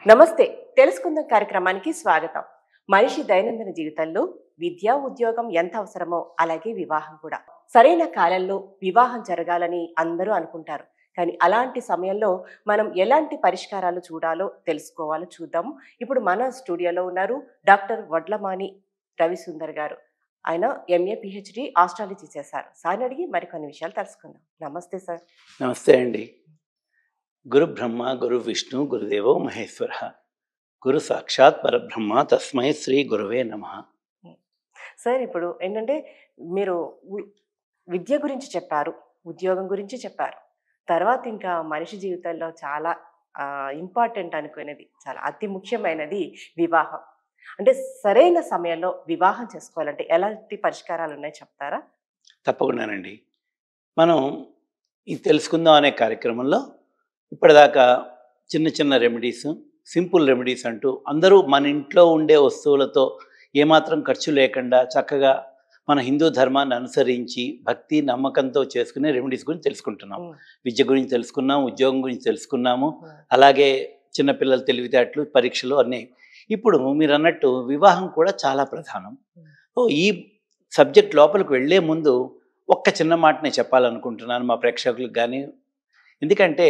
నమస్తే. తెలుసుకుందాం కార్యక్రమానికి స్వాగతం. మనిషి దైనందిన జీవితంలో విద్య, ఉద్యోగం ఎంత అవసరమో అలాగే వివాహం కూడా. సరైన కాలంలో వివాహం జరగాలని అందరూ అనుకుంటారు. కానీ అలాంటి సమయంలో మనం ఎలాంటి పరిష్కారాలు చూడాలో తెలుసుకోవాలో చూద్దాము. ఇప్పుడు మన స్టూడియోలో ఉన్నారు డాక్టర్ వడ్లమాని రవిసుందర్ గారు. ఆయన ఎంఏ, పిహెచ్డి ఆస్ట్రాలజీ చేశారు. సార్ని అడిగి మరికొన్ని విషయాలు తెలుసుకుందాం. నమస్తే సార్. నమస్తే అండి. గురు బ్రహ్మ గురు విష్ణు గురుదేవో మహేశ్వర, గురు సాక్షాత్ పరబ్రహ్మ తస్మై శ్రీ గురువే నమః. సార్ ఇప్పుడు ఏంటంటే మీరు విద్య గురించి చెప్పారు, ఉద్యోగం గురించి చెప్పారు. తర్వాత ఇంకా మనిషి జీవితంలో చాలా ఇంపార్టెంట్ అనుకునేది, చాలా అతి ముఖ్యమైనది వివాహం. అంటే సరైన సమయంలో వివాహం చేసుకోవాలంటే ఎలాంటి పరిష్కారాలు ఉన్నాయో చెప్తారా? తప్పకుండానండి. మనం ఇది తెలుసుకుందాం అనే కార్యక్రమంలో ఇప్పటిదాకా చిన్న చిన్న రెమెడీస్, సింపుల్ రెమెడీస్ అంటూ అందరూ మన ఇంట్లో ఉండే వస్తువులతో ఏమాత్రం ఖర్చు లేకుండా చక్కగా మన హిందూ ధర్మాన్ని అనుసరించి భక్తి నమ్మకంతో చేసుకునే రెమెడీస్ గురించి తెలుసుకుంటున్నాం. విద్య గురించి తెలుసుకున్నాం, ఉద్యోగం గురించి తెలుసుకున్నాము, అలాగే చిన్నపిల్లల తెలివితేటలు, పరీక్షలు అన్నీ. ఇప్పుడు మీరు అన్నట్టు వివాహం కూడా చాలా ప్రధానం. ఈ సబ్జెక్ట్ లోపలికి వెళ్ళే ముందు ఒక్క చిన్న మాట నేను చెప్పాలనుకుంటున్నాను మా ప్రేక్షకులకు. కానీ ఎందుకంటే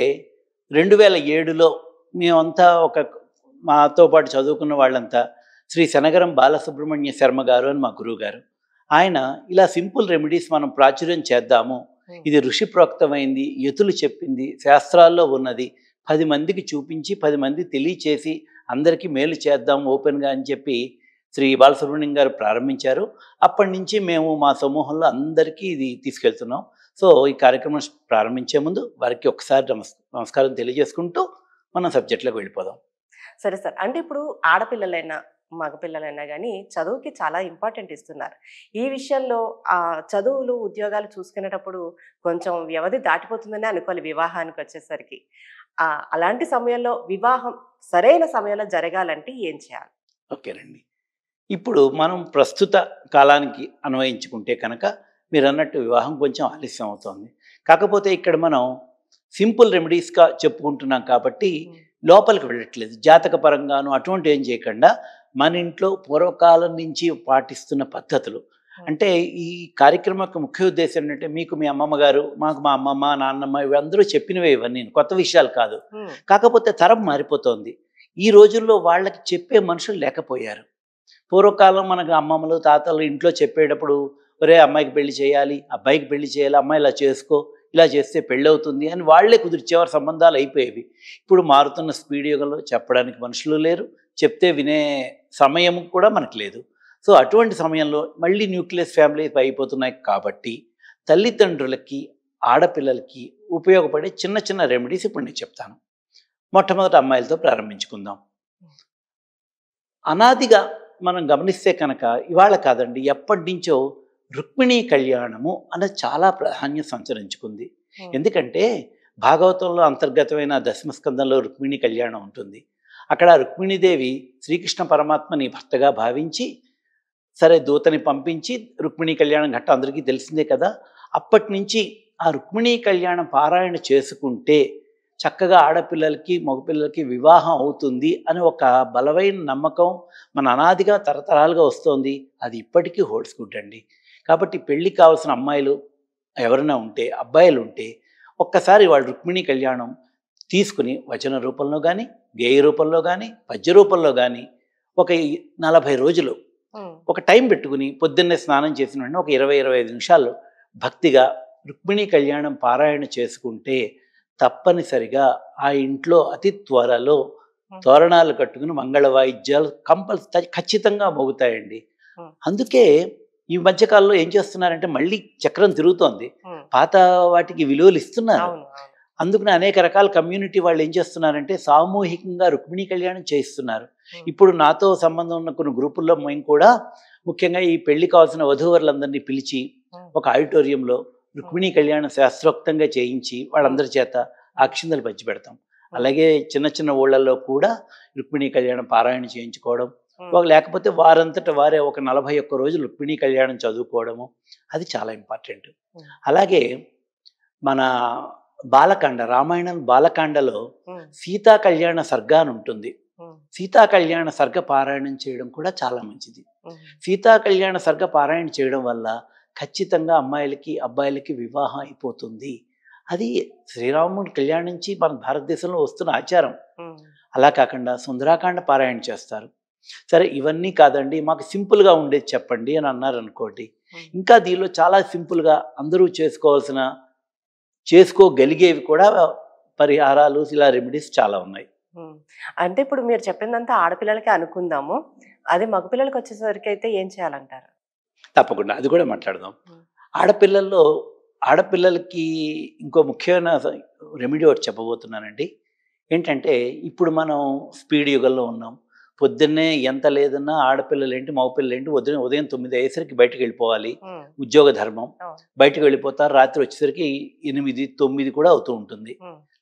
2007లో మేమంతా మాతో పాటు చదువుకున్న వాళ్ళంతా శ్రీ శనగరం బాలసుబ్రహ్మణ్య శర్మ గారు అని మా గురువు గారు, ఆయన ఇలా సింపుల్ రెమెడీస్ మనం ప్రాచుర్యం చేద్దాము, ఇది ఋషి ప్రోక్తమైంది, యతులు చెప్పింది, శాస్త్రాల్లో ఉన్నది, 10 మందికి చూపించి 10 మంది తెలియచేసి అందరికీ మేలు చేద్దాం ఓపెన్గా అని చెప్పి శ్రీ బాలసుబ్రహ్మణ్యం గారు ప్రారంభించారు. అప్పటి నుంచి మేము మా సమూహంలో అందరికీ ఇది తీసుకెళ్తున్నాం. సో ఈ కార్యక్రమం ప్రారంభించే ముందు వారికి ఒకసారి నమస్కారం తెలియజేసుకుంటూ మనం సబ్జెక్ట్లోకి వెళ్ళిపోదాం. సరే సార్. అంటే ఇప్పుడు ఆడపిల్లలైనా మగపిల్లలైనా కానీ చదువుకి చాలా ఇంపార్టెంట్ ఇస్తున్నారు. ఈ విషయంలో చదువులు ఉద్యోగాలు చూసుకునేటప్పుడు కొంచెం వ్యవధి దాటిపోతుందని అనుకోవాలి వివాహానికి వచ్చేసరికి. అలాంటి సమయంలో వివాహం సరైన సమయంలో జరగాలంటే ఏం చేయాలి? ఓకేనండి. ఇప్పుడు మనం ప్రస్తుత కాలానికి అన్వయించుకుంటే కనుక మీరు అన్నట్టు వివాహం కొంచెం ఆలస్యం అవుతుంది. కాకపోతే ఇక్కడ మనం సింపుల్ రెమెడీస్గా చెప్పుకుంటున్నాం కాబట్టి లోపలికి వెళ్ళట్లేదు. జాతక పరంగాను అటువంటి ఏం చేయకుండా మన ఇంట్లో పూర్వకాలం నుంచి పాటిస్తున్న పద్ధతులు. అంటే ఈ కార్యక్రమం యొక్క ముఖ్య ఉద్దేశం ఏంటంటే, మీకు మీ అమ్మమ్మ గారు, మాకు మా అమ్మమ్మ నాన్నమ్మ ఇవందరూ చెప్పినవే, ఇవన్నీ కొత్త విషయాలు కాదు. కాకపోతే తరం మారిపోతుంది. ఈ రోజుల్లో వాళ్ళకి చెప్పే మనుషులు లేకపోయారు. పూర్వకాలం మనకు అమ్మమ్మలు తాతలు ఇంట్లో చెప్పేటప్పుడు, ఒరే అమ్మాయికి పెళ్లి చేయాలి, అబ్బాయికి పెళ్లి చేయాలి, అమ్మాయి ఇలా చేసుకో, ఇలా చేస్తే పెళ్ళి అవుతుంది అని వాళ్లే కుదిర్చేవారు, సంబంధాలు అయిపోయేవి. ఇప్పుడు మారుతున్న స్పీడ్ యుగంలో చెప్పడానికి మనుషులు లేరు, చెప్తే వినే సమయం కూడా మనకు లేదు. సో అటువంటి సమయంలో మళ్ళీ న్యూక్లియస్ ఫ్యామిలీస్ అయిపోతున్నాయి కాబట్టి తల్లిదండ్రులకి ఆడపిల్లలకి ఉపయోగపడే చిన్న చిన్న రెమెడీస్ ఇప్పుడు నేను చెప్తాను. మొట్టమొదటి అమ్మాయిలతో ప్రారంభించుకుందాం. అనాదిగా మనం గమనిస్తే కనుక ఇవాళ కాదండి, ఎప్పటి నుంచో రుక్మిణీ కళ్యాణము అనేది చాలా ప్రాధాన్యం సంచరించుకుంది. ఎందుకంటే భాగవతంలో అంతర్గతమైన దశమస్కందంలో రుక్మిణీ కళ్యాణం ఉంటుంది. అక్కడ రుక్మిణీదేవి శ్రీకృష్ణ పరమాత్మని భర్తగా భావించి సరే దూతని పంపించి రుక్మిణీ కళ్యాణం ఘట్టం అందరికీ తెలిసిందే కదా. అప్పటి నుంచి ఆ రుక్మిణీ కళ్యాణం పారాయణ చేసుకుంటే చక్కగా ఆడపిల్లలకి మగపిల్లలకి వివాహం అవుతుంది అని ఒక బలమైన నమ్మకం మన అనాదిగా తరతరాలుగా వస్తోంది. అది ఇప్పటికీ హోల్డ్స్ గుడ్ అండి. కాబట్టి పెళ్ళికి కావాల్సిన అమ్మాయిలు ఎవరైనా ఉంటే, అబ్బాయిలు ఉంటే ఒక్కసారి వాళ్ళు రుక్మిణీ కళ్యాణం తీసుకుని వచన రూపంలో కానీ, గేయ రూపంలో కానీ, పద్య రూపంలో కానీ ఒక 40 రోజులు ఒక టైం పెట్టుకుని పొద్దున్నే స్నానం చేసిన వెంటనే ఒక 20-25 నిమిషాలు భక్తిగా రుక్మిణీ కళ్యాణం పారాయణ చేసుకుంటే తప్పనిసరిగా ఆ ఇంట్లో అతి త్వరలో తోరణాలు కట్టుకుని మంగళ వాయిద్యాలు ఖచ్చితంగా మోగుతాయండి. అందుకే ఈ మధ్యకాలంలో ఏం చేస్తున్నారంటే మళ్ళీ చక్రం తిరుగుతోంది, పాత వాటికి విలువలు ఇస్తున్నారు. అందుకని అనేక రకాల కమ్యూనిటీ వాళ్ళు ఏం చేస్తున్నారంటే సామూహికంగా రుక్మిణీ కళ్యాణం చేయిస్తున్నారు. ఇప్పుడు నాతో సంబంధం ఉన్న కొన్ని గ్రూపుల్లో మేము కూడా ముఖ్యంగా ఈ పెళ్లి కావాల్సిన వధూవరులందరినీ పిలిచి ఒక ఆడిటోరియంలో రుక్మిణీ కళ్యాణం శాస్త్రోక్తంగా చేయించి వాళ్ళందరి చేత అక్షింతలు పంచి పెడతాం. అలాగే చిన్న చిన్న ఊళ్ళల్లో కూడా రుక్మిణీ కళ్యాణం పారాయణ చేయించుకోవడం, లేకపోతే వారంతట వారే ఒక 41 రోజులు రుక్మిణీ కళ్యాణం చదువుకోవడము, అది చాలా ఇంపార్టెంట్. అలాగే మన బాలకాండ, రామాయణం బాలకాండలో సీతా కళ్యాణ సర్గ అని ఉంటుంది. సీతా కళ్యాణ సర్గ పారాయణం చేయడం కూడా చాలా మంచిది. సీతా కళ్యాణ సర్గ పారాయణ చేయడం వల్ల ఖచ్చితంగా అమ్మాయిలకి అబ్బాయిలకి వివాహం అయిపోతుంది. అది శ్రీరాముడి కళ్యాణం నుంచి మన భారతదేశంలో వస్తున్న ఆచారం. అలా కాకుండా సుందరాకాండ పారాయణ చేస్తారు. సరే ఇవన్నీ కాదండి, మాకు సింపుల్గా ఉండేది చెప్పండి అని అన్నారు అనుకోండి. ఇంకా దీనిలో చాలా సింపుల్గా అందరూ చేసుకోగలిగేవి కూడా పరిహారాలు, ఇలా రెమెడీస్ చాలా ఉన్నాయి. అంటే ఇప్పుడు మీరు చెప్పిందంతా ఆడపిల్లలకి అనుకుందాము, అదే మగపిల్లలకి వచ్చేసరికి అయితే ఏం చేయాలంటారు? తప్పకుండా అది కూడా మాట్లాడదాం. ఆడపిల్లలకి ఇంకో ముఖ్యమైన రెమెడీ ఒకటి చెప్పబోతున్నానండి. ఏంటంటే ఇప్పుడు మనం స్పీడ్ యుగంలో ఉన్నాం. పొద్దున్నే ఎంత లేదన్నా ఆడపిల్లలు ఏంటి మగపిల్లలు ఏంటి ఉదయం 9 అయ్యేసరికి బయటకు వెళ్ళిపోవాలి, ఉద్యోగ ధర్మం. బయటకు వెళ్ళిపోతారు, రాత్రి వచ్చేసరికి 8, 9 కూడా అవుతూ ఉంటుంది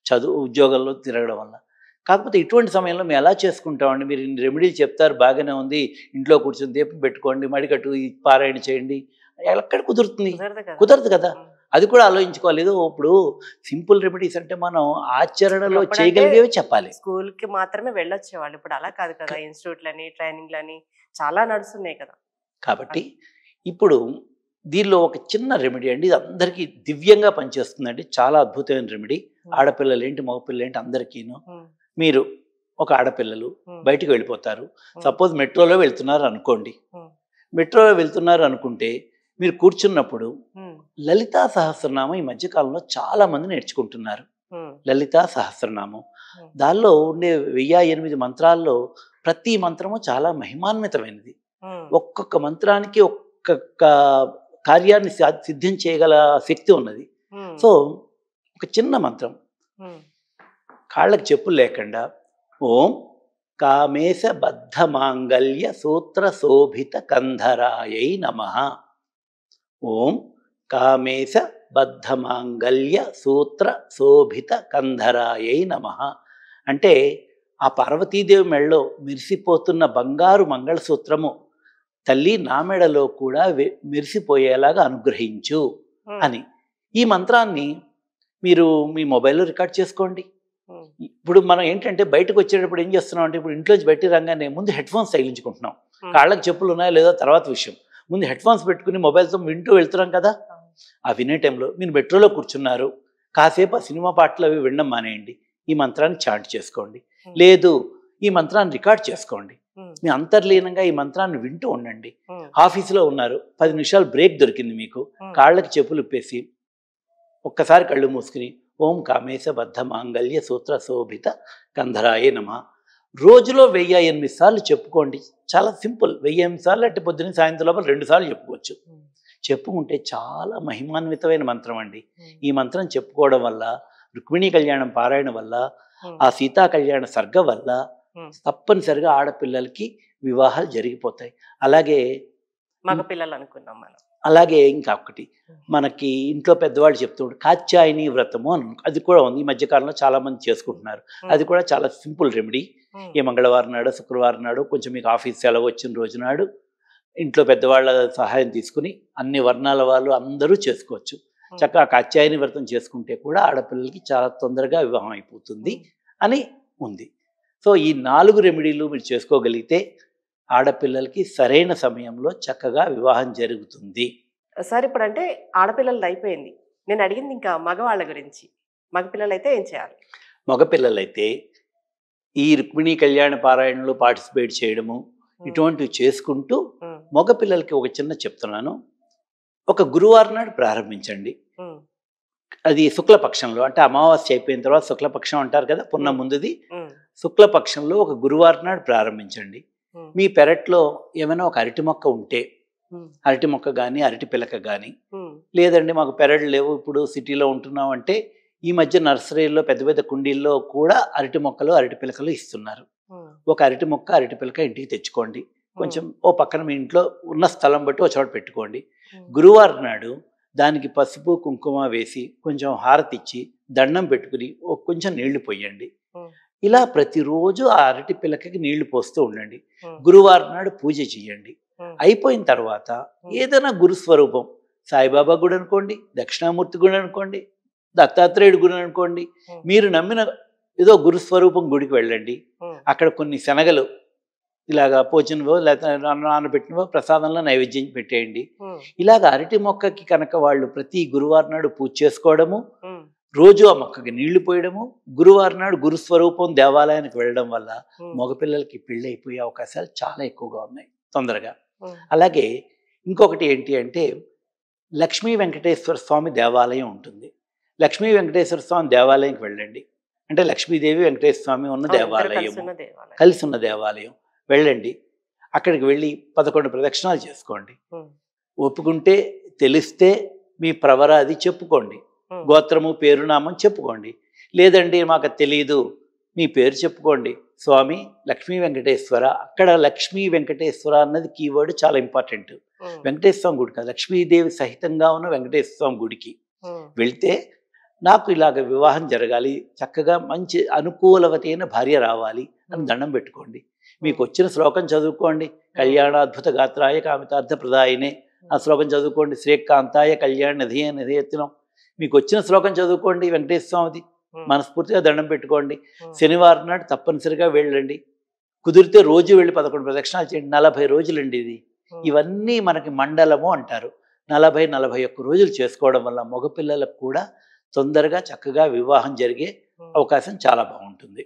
చదువు ఉద్యోగాల్లో తిరగడం వల్ల. కాకపోతే ఇటువంటి సమయంలో మేము ఎలా చేసుకుంటామండి? మీరు ఇన్ని రెమెడీలు చెప్తారు, బాగానే ఉంది, ఇంట్లో కూర్చొని దీపం పెట్టుకోండి, మడికట్టు పారాయణ చేయండి, ఎక్కడ కుదురుతుంది? కుదరదు కదా. అది కూడా ఆలోచించుకోవాలి. ఏదో ఇప్పుడు సింపుల్ రెమెడీస్ అంటే మనం ఆచరణలో చేయగలిగేవి చెప్పాలి. స్కూల్ కి మాత్రమే వెళ్ళొచ్చేవాళ్ళు, ఇప్పుడు అలా కాదు కదా. ఇన్స్టిట్యూట్లని, ట్రైనింగ్లని చాలా నడుస్తున్నాయి కదా. కాబట్టి ఇప్పుడు దీనిలో ఒక చిన్న రెమెడీ అండి, ఇది అందరికీ దివ్యంగా పనిచేస్తుందండి. చాలా అద్భుతమైన రెమెడీ. ఆడపిల్లలు ఏంటి మగపిల్లలు ఏంటి అందరికీను. మీరు ఒక ఆడపిల్లలు బయటకు వెళ్ళిపోతారు. సపోజ్ మెట్రోలో వెళ్తున్నారు అనుకోండి. మెట్రోలో వెళ్తున్నారు అనుకుంటే మీరు కూర్చున్నప్పుడు లలితా సహస్రనామం ఈ మధ్యకాలంలో చాలా మంది నేర్చుకుంటున్నారు. లలితా సహస్రనామం దానిలో ఉండే 1008 మంత్రాల్లో ప్రతి మంత్రము చాలా మహిమాన్వితమైనది. ఒక్కొక్క మంత్రానికి ఒక్కొక్క కార్యాన్ని సిద్ధం చేయగల శక్తి ఉన్నది. సో ఒక చిన్న మంత్రం, కాళ్ళకి చెప్పులు లేకుండా ఓం కామేశ బద్ధ మాంగళ్య సూత్ర శోభిత కంధరాయై నమః. ఓం కామేశ బద్ధ మాంగళ్య సూత్ర శోభిత కంధరాయై నమః అంటే ఆ పార్వతీదేవి మెడలో మెరిసిపోతున్న బంగారు మంగళసూత్రము తల్లి నా మెడలో కూడా మెరిసిపోయేలాగా అనుగ్రహించు అని. ఈ మంత్రాన్ని మీరు మీ మొబైల్లో రికార్డ్ చేసుకోండి. ఇప్పుడు మనం ఏంటంటే బయటకు వచ్చేటప్పుడు ఏం చేస్తున్నాం అంటే, ఇప్పుడు ఇంట్లోంచి బయటికి రాగానే ముందు హెడ్ ఫోన్స్ తగిలించుకుంటున్నాం. కాళ్ళకి చెప్పులు ఉన్నాయో లేదో తర్వాత విషయం. ముందు హెడ్ ఫోన్స్ పెట్టుకుని మొబైల్తో వింటూ వెళ్తున్నాం కదా. ఆ వినే టైంలో మీరు మెట్రోలో కూర్చున్నారు, కాసేపు ఆ సినిమా పాటలు అవి వినడం మానేయండి. ఈ మంత్రాన్ని చాంట్ చేసుకోండి. లేదు ఈ మంత్రాన్ని రికార్డ్ చేసుకోండి. మీ అంతర్లీనంగా ఈ మంత్రాన్ని వింటూ ఉండండి. ఆఫీసులో ఉన్నారు, 10 నిమిషాలు బ్రేక్ దొరికింది మీకు, కాళ్ళకి చెప్పులు ఇప్పేసి ఒక్కసారి కళ్ళు మూసుకుని ఓం కామేశ బద్ధ మాంగళ్య సూత్ర శోభిత కంధరాయ నమః రోజులో 1008 సార్లు చెప్పుకోండి. చాలా సింపుల్. 1008 సార్లు అంటే పొద్దున్న సాయంత్రం లోపల 2 సార్లు చెప్పుకోవచ్చు. చెప్పుకుంటే చాలా మహిమాన్వితమైన మంత్రం అండి. ఈ మంత్రం చెప్పుకోవడం వల్ల, రుక్మిణీ కళ్యాణం పారాయణ వల్ల, ఆ సీతా కళ్యాణ సర్గ వల్ల తప్పనిసరిగా ఆడపిల్లలకి వివాహాలు జరిగిపోతాయి. అలాగే మగపిల్లలు అనుకున్నాం మనం. అలాగే ఇంకా ఒకటి మనకి ఇంట్లో పెద్దవాళ్ళు చెప్తుంటారు కాత్యాయని వ్రతము అని, అది కూడా ఉంది. ఈ మధ్యకాలంలో చాలా మంది చేసుకుంటున్నారు. అది కూడా చాలా సింపుల్ రెమెడీ. ఏ మంగళవారం నాడు, శుక్రవారం నాడు, కొంచెం మీకు ఆఫీస్ సెలవు వచ్చిన రోజు నాడు ఇంట్లో పెద్దవాళ్ళ సహాయం తీసుకుని అన్ని వర్ణాల వాళ్ళు అందరూ చేసుకోవచ్చు. చక్కగా కాత్యాయని వ్రతం చేసుకుంటే కూడా ఆడపిల్లలకి చాలా తొందరగా వివాహం అయిపోతుంది అని ఉంది. సో ఈ 4 రెమెడీలు మీరు చేసుకోగలిగితే ఆడపిల్లలకి సరైన సమయంలో చక్కగా వివాహం జరుగుతుంది. సార్ ఇప్పుడు అంటే ఆడపిల్లలది అయిపోయింది, నేను అడిగింది ఇంకా మగవాళ్ళ గురించి. మగపిల్లలు అయితే ఏం చేయాలి? మగపిల్లలైతే ఈ రుక్మిణీ కళ్యాణ పారాయణలో పార్టిసిపేట్ చేయడము ఇటువంటివి చేసుకుంటూ, మగపిల్లలకి ఒక చిన్న చెప్తున్నాను, ఒక గురువారం నాడు ప్రారంభించండి. అది శుక్లపక్షంలో, అంటే అమావాస్య అయిపోయిన తర్వాత శుక్లపక్షం అంటారు కదా, పున్న ముందుది. శుక్లపక్షంలో ఒక గురువారం నాడు ప్రారంభించండి. మీ పెరట్లో ఏమైనా ఒక అరటి మొక్క ఉంటే, అరటి మొక్క కానీ అరటి పిలక కానీ, లేదండి మాకు పెరట్లు లేవు, ఇప్పుడు సిటీలో ఉంటున్నాం అంటే ఈ మధ్య నర్సరీల్లో పెద్ద పెద్ద కుండీల్లో కూడా అరటి మొక్కలు అరటి పిలకలు ఇస్తున్నారు. ఒక అరటి మొక్క అరటి పిలక ఇంటికి తెచ్చుకోండి. కొంచెం ఓ పక్కన మీ ఇంట్లో ఉన్న స్థలం బట్టి ఒక చోట పెట్టుకోండి. గురువారం నాడు దానికి పసుపు కుంకుమ వేసి కొంచెం హారతి ఇచ్చి దండం పెట్టుకుని కొంచెం నీళ్లు పోయండి. ఇలా ప్రతిరోజు ఆ అరటి పిలకకి నీళ్లు పోస్తూ ఉండండి. గురువారం నాడు పూజ చేయండి. అయిపోయిన తర్వాత ఏదైనా గురుస్వరూపం, సాయిబాబా గుడి అనుకోండి, దక్షిణామూర్తి గుడి అనుకోండి, దత్తాత్రేయుడి గుడి అనుకోండి, మీరు నమ్మిన ఏదో గురుస్వరూపం గుడికి వెళ్ళండి. ఉమ్, అక్కడ కొన్ని శనగలు ఇలాగా పోచినవో లేకపోతే నానబెట్టినవో ప్రసాదంలో నైవేద్యం పెట్టేయండి. ఉమ్, ఇలాగ అరటి మొక్కకి కనుక వాళ్ళు ప్రతి గురువారం నాడు పూజ చేసుకోవడము, ఉమ్, రోజు ఆ మొక్కకి నీళ్లు పోయడము, గురువారం నాడు గురుస్వరూపం దేవాలయానికి వెళ్ళడం వల్ల ఉమ్, మగపిల్లలకి పెళ్ళి అయిపోయే అవకాశాలు చాలా ఎక్కువగా ఉన్నాయి తొందరగా. ఉమ్, అలాగే ఇంకొకటి ఏంటి అంటే లక్ష్మీ వెంకటేశ్వర స్వామి దేవాలయం ఉంటుంది. లక్ష్మీ వెంకటేశ్వర స్వామి దేవాలయంకి వెళ్ళండి. అంటే లక్ష్మీదేవి వెంకటేశ్వర స్వామి ఉన్న అవును, ఇద్దరు దేవాలయము, కలిసి ఉన్న దేవాలయం. కలిసి ఉన్న దేవాలయం వెళ్ళండి. అక్కడికి వెళ్ళి 11 ప్రదక్షిణాలు చేసుకోండి. ఉమ్, ఒప్పుకుంటే తెలిస్తే మీ ప్రవరాది చెప్పుకోండి, ఉమ్, గోత్రము పేరునామం చెప్పుకోండి. లేదండి మాకు తెలియదు, మీ పేరు చెప్పుకోండి. స్వామి లక్ష్మీ వెంకటేశ్వర, అక్కడ లక్ష్మీ వెంకటేశ్వర అన్నది కీవర్డ్ చాలా ఇంపార్టెంట్. ఉమ్, వెంకటేశ్వర స్వామి గుడి కాదు, లక్ష్మీదేవి సహితంగా ఉన్న వెంకటేశ్వర స్వామి గుడికి ఉమ్, వెళ్తే నాకు ఇలాగ వివాహం జరగాలి, చక్కగా మంచి అనుకూలవతైన భార్య రావాలి అని దండం పెట్టుకోండి. మీకు వచ్చిన శ్లోకం చదువుకోండి. కళ్యాణాద్భుత గాత్రాయ కామితార్థ ప్రదాయనే, ఆ శ్లోకం చదువుకోండి. శ్రేయకాంతాయ కళ్యాణ నిధయ నిధయత్నం, మీకు వచ్చిన శ్లోకం చదువుకోండి వెంకటేశ్వర స్వామిది. ఉమ్, మనస్ఫూర్తిగా దండం పెట్టుకోండి. ఉమ్, శనివారం నాడు తప్పనిసరిగా వెళ్ళండి. కుదిరితే రోజు వెళ్ళి 11 ప్రదక్షిణాలు చేయండి. 40 రోజులండి ఇది. ఉమ్, ఇవన్నీ మనకి మండలము అంటారు. 40-41 రోజులు చేసుకోవడం వల్ల మగపిల్లలకు కూడా తొందరగా చక్కగా వివాహం జరిగే ఉమ్. అవకాశం చాలా బాగుంటుంది.